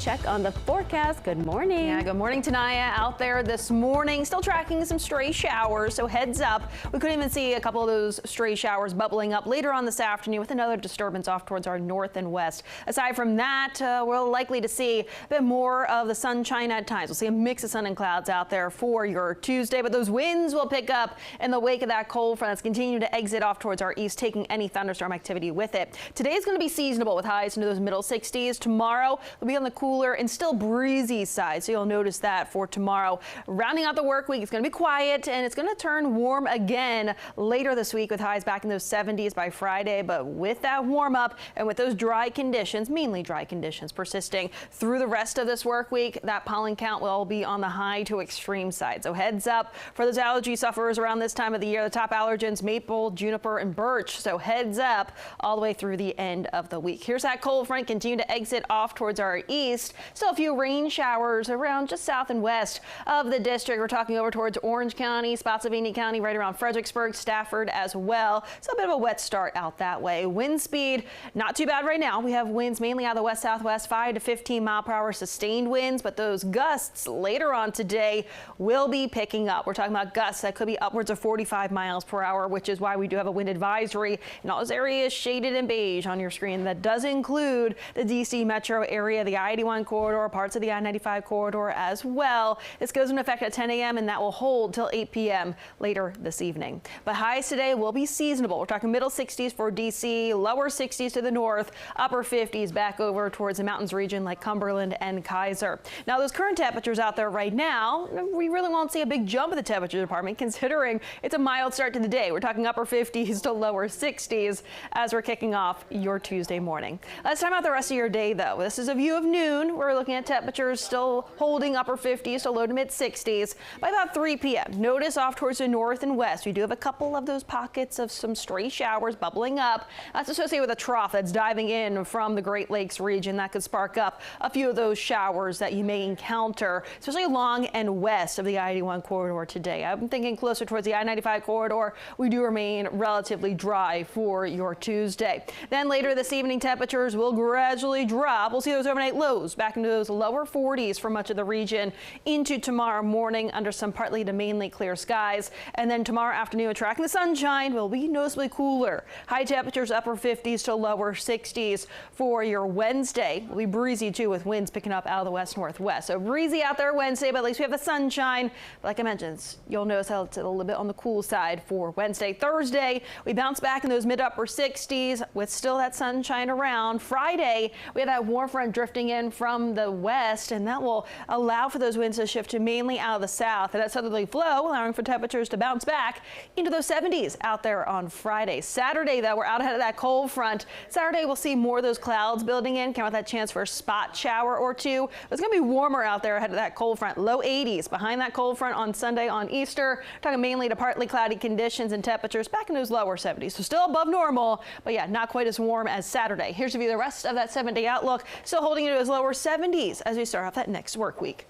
check on the forecast. Good morning. Yeah, good morning, Tanaya. Out there this morning, still tracking some stray showers, so heads up. We could even see a couple of those stray showers bubbling up later on this afternoon with another disturbance off towards our north and west. Aside from that, we're likely to see a bit more of the sunshine at times. We'll see a mix of sun and clouds out there for your Tuesday, but those winds will pick up in the wake of that cold front that's continuing to exit off towards our east, taking any thunderstorm activity with it. Today is going to be seasonable with highs into those middle 60s. Tomorrow will be on the cooler and still breezy side, so you'll notice that for tomorrow. Rounding out the work week, it's going to be quiet and it's going to turn warm again later this week with highs back in those 70s by Friday. But with that warm up and with those dry conditions, mainly dry conditions persisting through the rest of this work week, that pollen count will be on the high to extreme side. So heads up for those allergy sufferers around this time of the year. The top allergens, maple, juniper, and birch. So heads up all the way through the end of the week. Here's that cold front continue to exit off towards our east. Still a few rain showers around just south and west of the district. We're talking over towards Orange County, Spotsylvania County, right around Fredericksburg, Stafford as well. So a bit of a wet start out that way. Wind speed, not too bad right now. We have winds mainly out of the west-southwest, 5 to 15 mile per hour sustained winds, but those gusts later on today will be picking up. We're talking about gusts that could be upwards of 45 miles per hour, which is why we do have a wind advisory in all those areas shaded in beige on your screen. That does include the DC metro area, the I-81 corridor, parts of the I-95 corridor as well. This goes into effect at 10 a.m. and that will hold till 8 p.m. later this evening. But highs today will be seasonable. We're talking middle 60s for DC, lower 60s to the north, upper 50s back over towards the mountains region like Cumberland and Kaiser. Now those current temperatures out there right now, we really won't see a big jump in the temperature department considering it's a mild start to the day. We're talking upper 50s to lower 60s as we're kicking off your Tuesday morning. Let's time out the rest of your day though. This is a view of noon. We're looking at temperatures still holding upper 50s to low to mid 60s by about 3 p.m. Notice off towards the north and west. We do have a couple of those pockets of some stray showers bubbling up. That's associated with a trough that's diving in from the Great Lakes region that could spark up a few of those showers that you may encounter, especially along and west of the I-81 corridor today. I'm thinking closer towards the I-95 corridor. We do remain relatively dry for your Tuesday. Then later this evening, temperatures will gradually drop. We'll see those overnight lows back into those lower 40s for much of the region into tomorrow morning under some partly to mainly clear skies. And then tomorrow afternoon, tracking the sunshine, will be noticeably cooler. High temperatures upper 50s to lower 60s for your Wednesday. Will be breezy too with winds picking up out of the west-northwest. So breezy out there Wednesday, but at least we have the sunshine. But like I mentioned, you'll notice how it's a little bit on the cool side for Wednesday. Thursday, we bounce back in those mid-upper 60s with still that sunshine around. Friday, we have that warm front drifting in from the west, and that will allow for those winds to shift to mainly out of the south. And that southerly flow allowing for temperatures to bounce back into those 70s out there on Friday. Saturday, though, we're out ahead of that cold front. Saturday, we'll see more of those clouds building in, count that chance for a spot shower or two. It's going to be warmer out there ahead of that cold front. Low 80s behind that cold front on Sunday on Easter. Talking mainly to partly cloudy conditions and temperatures back in those lower 70s. So still above normal, but yeah, not quite as warm as Saturday. Here's to view the rest of that 7-day outlook. Still holding into those lower 70s as we start off that next work week.